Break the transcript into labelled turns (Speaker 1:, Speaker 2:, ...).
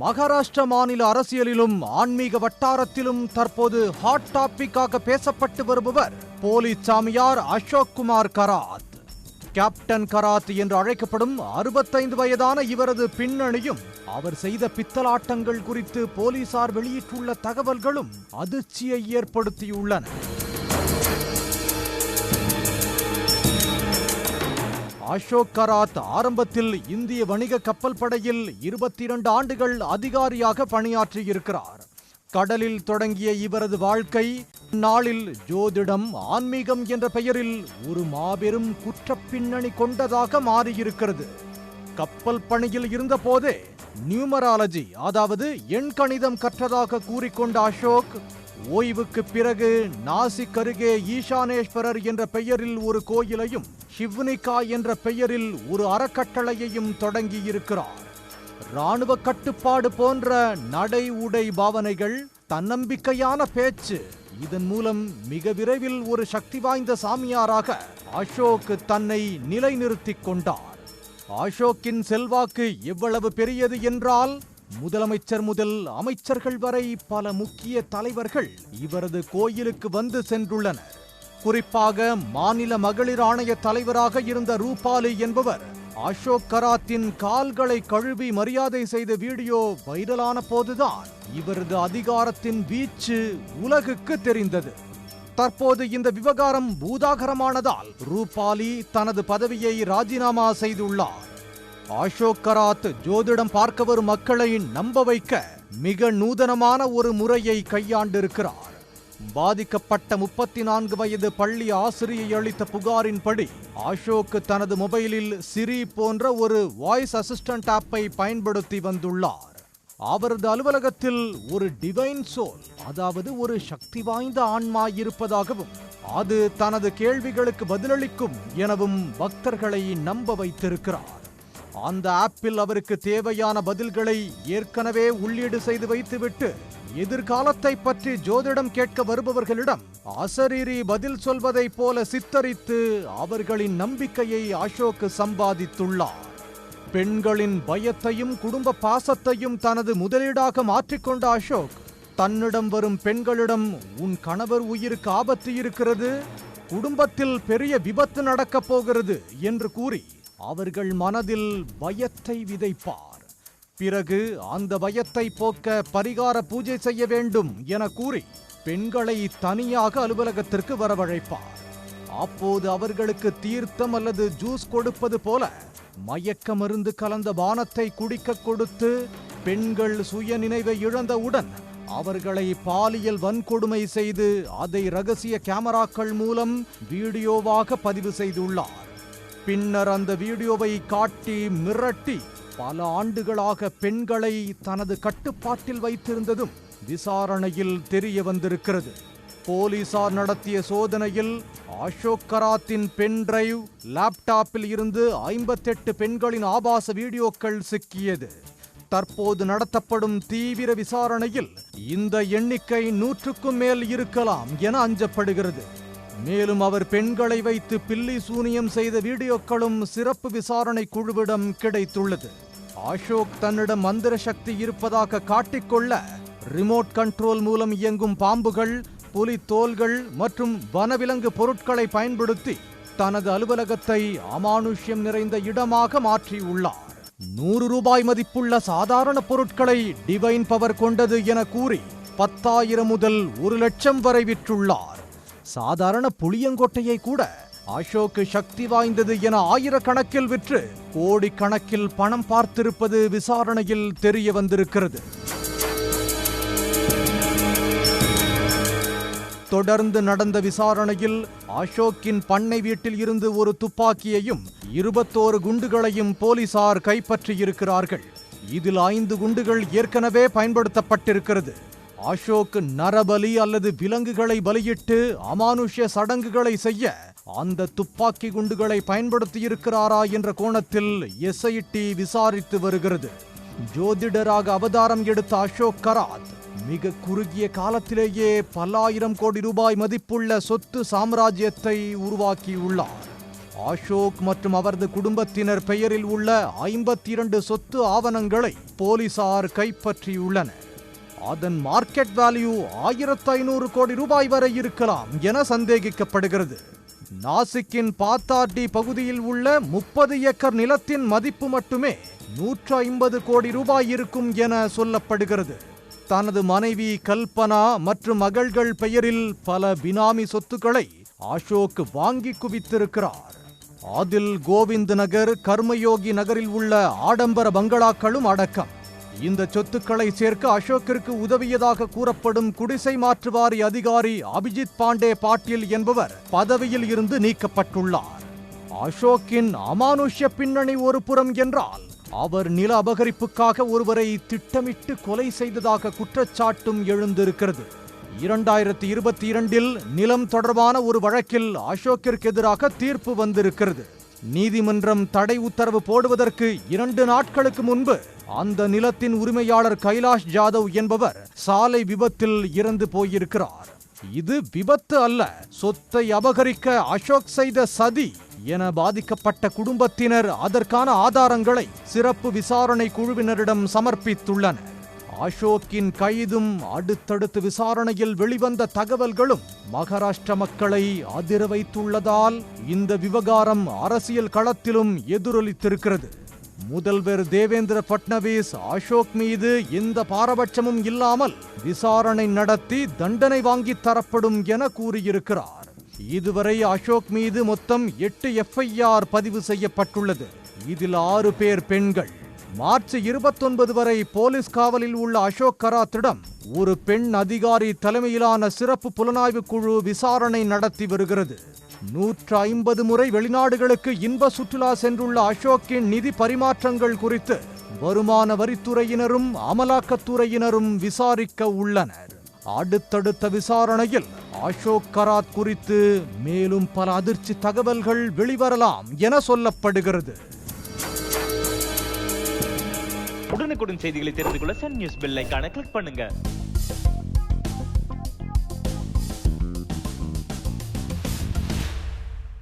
Speaker 1: மகாராஷ்டிர மாநில அரசியலிலும் ஆன்மீக வட்டாரத்திலும் தற்போது ஹாட் டாபிக்காக பேசப்பட்டு வருபவர் போலீஸ் சாமியார் அசோக் குமார் கராத். கேப்டன் கராத் என்று அழைக்கப்படும் 65 வயதான இவரது பின்னணியும் அவர் செய்த பித்தலாட்டங்கள் குறித்து போலீசார் வெளியிட்டுள்ள தகவல்களும் அதிர்ச்சியை ஏற்படுத்தியுள்ளன. அசோக் கராத் ஆரம்பத்தில் இந்திய வணிக கப்பல் படையில் 22 ஆண்டுகள் அதிகாரியாக பணியாற்றியிருக்கிறார். கடலில் தொடங்கிய இவரது வாழ்க்கை நாளில் ஜோதிடம், ஆன்மீகம் என்ற பெயரில் ஒரு மாபெரும் குற்ற பின்னணி கொண்டதாக மாறியிருக்கிறது. கப்பல் பணியில் இருந்த போதே நியூமராலஜி, அதாவது எண்கணிதம் கற்றதாக கூறிக்கொண்ட அசோக் ஓய்வுக்கு பிறகு நாசிக் அருகே ஈசானேஸ்வரர் என்ற பெயரில் ஒரு கோயிலையும் ஷிவ்னிகா என்ற பெயரில் ஒரு அறக்கட்டளையையும் தொடங்கியிருக்கிறார். இராணுவ கட்டுப்பாடு போன்ற நடை உடை பாவனைகள், தன்னம்பிக்கையான பேச்சு, இதன் மூலம் மிக விரைவில் ஒரு சக்தி வாய்ந்த சாமியாராக அசோக் தன்னை நிலைநிறுத்திக் கொண்டார். அசோக்கின் செல்வாக்கு எவ்வளவு பெரியது என்றால், முதலமைச்சர் முதல் அமைச்சர்கள் வரை பல முக்கிய தலைவர்கள் இவரது கோயிலுக்கு வந்து சென்றுள்ளனர். குறிப்பாக மாநில மகளிர் ஆணைய தலைவராக இருந்த ரூபாலி என்பவர் அசோக் கராத்தின் கால்களை கழுவி மரியாதை செய்த வீடியோ வைரலான போதுதான் இவரது அதிகாரத்தின் வீச்சு உலகுக்கு தெரிந்தது. தற்போது இந்த விவகாரம் பூதாகரமானதால் ரூபாலி தனது பதவியை ராஜினாமா செய்துள்ளார். அசோக் கராத் ஜோதிடம் பார்க்க வரும் மக்களை நம்ப வைக்க மிக நூதனமான ஒரு முறையை கையாண்டிருக்கிறார். பாதிக்கப்பட்ட 34 வயது பள்ளி ஆசிரியை அளித்த புகாரின்படி அசோக் தனது மொபைலில் சிரி போன்ற ஒரு வாய்ஸ் அசிஸ்டன்ட் ஆப்பை பயன்படுத்தி வந்துள்ளார். அவரது அலுவலகத்தில் ஒரு டிவைன் சோல், அதாவது ஒரு சக்தி வாய்ந்த ஆன்மா இருப்பதாகவும் அது தனது கேள்விகளுக்கு பதிலளிக்கும் எனவும் பக்தர்களை நம்ப வைத்திருக்கிறார். அந்த ஆப்பில் அவருக்கு தேவையான பதில்களை ஏற்கனவே உள்ளீடு செய்து வைத்துவிட்டு எதிர்காலத்தை பற்றி ஜோதிடம் கேட்க வருபவர்களிடம் அசரீரி பதில் சொல்வதைப் போல சித்தரித்து அவர்களின் நம்பிக்கையை அசோக் சம்பாதித்துள்ளார். பெண்களின் பயத்தையும் குடும்ப பாசத்தையும் தனது முதலீடாக மாற்றிக்கொண்ட அசோக் தன்னிடம் வரும் பெண்களிடம், உன் கணவர் உயிருக்கு ஆபத்து இருக்கிறது, குடும்பத்தில் பெரிய விபத்து நடக்கப் போகிறது என்று கூறி அவர்கள் மனதில் பயத்தை விதைப்பார். பிறகு அந்த பயத்தை போக்க பரிகார பூஜை செய்ய வேண்டும் என கூறி பெண்களை தனியாக அலுவலகத்திற்கு வரவழைப்பார். அப்போது அவர்களுக்கு தீர்த்தம் அல்லது ஜூஸ் கொடுப்பது போல மயக்க மருந்து கலந்த பானத்தை குடிக்க கொடுத்து பெண்கள் சுய நினைவை இழந்தவுடன் அவர்களை பாலியல் வன்கொடுமை செய்து அதை ரகசிய கேமராக்கள் மூலம் வீடியோவாக பதிவு செய்துள்ளார். பின்னர் அந்த வீடியோவை காட்டி மிரட்டி பல ஆண்டுகளாக பெண்களை தனது கட்டுப்பாட்டில் வைத்திருந்ததும் விசாரணையில் தெரிய வந்திருக்கிறது. போலீசார் நடத்திய சோதனையில் அசோக் கராத்தின் பென் டிரைவ், லேப்டாப்பில் இருந்து 58 பெண்களின் ஆபாச வீடியோக்கள் சிக்கியது. தற்போது நடத்தப்படும் தீவிர விசாரணையில் இந்த எண்ணிக்கை 100க்கும் மேல் இருக்கலாம் என அஞ்சப்படுகிறது. மேலும் அவர் பெண்களை வைத்து பில்லி சூனியம் செய்த வீடியோக்களும் சிறப்பு விசாரணை குழுவிடம் கிடைத்துள்ளது. அசோக் தன்னிடம் மந்திர சக்தி இருப்பதாக காட்டிக்கொள்ள ரிமோட் கண்ட்ரோல் மூலம் இயங்கும் பாம்புகள், புலி தோல்கள் மற்றும் வனவிலங்கு பொருட்களை பயன்படுத்தி தனது அலுவலகத்தை அமானுஷ்யம் நிறைந்த இடமாக மாற்றியுள்ளார். 100 ரூபாய் மதிப்புள்ள சாதாரண பொருட்களை டிவைன் பவர் கொண்டது என கூறி 10,000 முதல் 1 லட்சம் வரை விற்றுள்ளார். சாதாரண புளியங்கொட்டையை கூட அசோக் சக்தி வாய்ந்தது என ஆயிரக்கணக்கில் விற்று கோடிக்கணக்கில் பணம் பார்த்திருப்பது விசாரணையில் தெரிய வந்திருக்கிறது. தொடர்ந்து நடந்த விசாரணையில் அசோக்கின் பண்ணை வீட்டில் இருந்து ஒரு துப்பாக்கியையும் 21 குண்டுகளையும் போலீசார் கைப்பற்றியிருக்கிறார்கள். இதில் 5 குண்டுகள் ஏற்கனவே பயன்படுத்தப்பட்டிருக்கிறது. அசோக் நரபலி அல்லது விலங்குகளை பலியிட்டு அமானுஷ்ய சடங்குகளை செய்ய அந்த துப்பாக்கி குண்டுகளை பயன்படுத்தியிருக்கிறாரா என்ற கோணத்தில் SIT விசாரித்து வருகிறது. ஜோதிடராக அவதாரம் எடுத்த அசோக் கராத் மிக குறுகிய காலத்திலேயே பல ஆயிரம் கோடி ரூபாய் மதிப்புள்ள சொத்து சாம்ராஜ்யத்தை உருவாக்கியுள்ளார். அசோக் மற்றும் அவரது குடும்பத்தினர் பெயரில் உள்ள 52 சொத்து ஆவணங்களை போலீசார் கைப்பற்றியுள்ளனர். அதன் மார்க்கெட் வேல்யூ 1500 கோடி ரூபாய் வரை இருக்கலாம் என சந்தேகிக்கப்படுகிறது. நாசிக்கின் பாத்தார்டி பகுதியில் உள்ள 30 ஏக்கர் நிலத்தின் மதிப்பு மட்டுமே 150 கோடி ரூபாய் இருக்கும் என சொல்லப்படுகிறது. தனது மனைவி கல்பனா மற்றும் மகள்கள் பெயரில் பல பினாமி சொத்துக்களை அசோக் வாங்கி குவித்திருக்கிறார். அதில் கோவிந்த் நகர், கர்மயோகி நகரில் உள்ள ஆடம்பர பங்களாக்களும் அடக்கம். இந்த சொத்துக்களை சேர்க்க அசோக்கிற்கு உதவியதாக கூறப்படும் குடிசை மாற்று வாரிய அதிகாரி அபிஜித் பாண்டே பாட்டீல் என்பவர் பதவியில் இருந்து நீக்கப்பட்டுள்ளார். அசோக்கின் அமானுஷ்ய பின்னணி ஒரு புறம் என்றால், அவர் நில அபகரிப்புக்காக ஒருவரை திட்டமிட்டு கொலை செய்ததாக குற்றச்சாட்டும் எழுந்திருக்கிறது. 2022இல் நிலம் தொடர்பான ஒரு வழக்கில் அசோக்கிற்கு எதிராக தீர்ப்பு வந்திருக்கிறது. நீதிமன்றம் தடை உத்தரவு போடுவதற்கு 2 நாட்களுக்கு முன்பு அந்த நிலத்தின் உரிமையாளர் கைலாஷ் ஜாதவ் என்பவர் சாலை விபத்தில் இறந்து போயிருக்கிறார். இது விபத்து அல்ல, சொத்தை அபகரிக்க அசோக் செய்த சதி என பாதிக்கப்பட்ட குடும்பத்தினர் அதற்கான ஆதாரங்களை சிறப்பு விசாரணை குழுவினரிடம் சமர்ப்பித்துள்ளனர். அசோக்கின் கைதும் அடுத்தடுத்து விசாரணையில் வெளிவந்த தகவல்களும் மகாராஷ்டிர மக்களை அதிர வைத்துள்ளதால் இந்த விவகாரம் அரசியல் களத்திலும் எதிரொலித்திருக்கிறது. முதல்வர் தேவேந்திர பட்னவிஸ் அசோக் மீது எந்த பாரபட்சமும் இல்லாமல் விசாரணை நடத்தி தண்டனை வாங்கி தரப்படும் என கூறியிருக்கிறார். இதுவரை அசோக் மீது மொத்தம் 8 FIR பதிவு செய்யப்பட்டுள்ளது. இதில் 6 பேர் பெண்கள். மார்ச் 29 வரை போலீஸ் காவலில் உள்ள அசோக் கராத்திடம் ஒரு பெண் அதிகாரி தலைமையிலான சிறப்பு புலனாய்வு குழு விசாரணை நடத்தி வருகிறது. 150 முறை வெளிநாடுகளுக்கு இன்ப சுற்றுலா சென்றுள்ள அசோக்கின் நிதி பரிமாற்றங்கள் குறித்து வருமான வரித்துறையினரும் அமலாக்கத்துறையினரும் விசாரிக்க உள்ளனர். அடுத்தடுத்த விசாரணையில் அசோக் கராத் குறித்து மேலும் பல அதிர்ச்சி தகவல்கள் வெளிவரலாம் என சொல்லப்படுகிறது.
Speaker 2: உடனுக்குடன் செய்திகளை தெரிந்து கொள்ள சன் நியூஸ் பெல் ஐகானை கிளிக் பண்ணுங்க.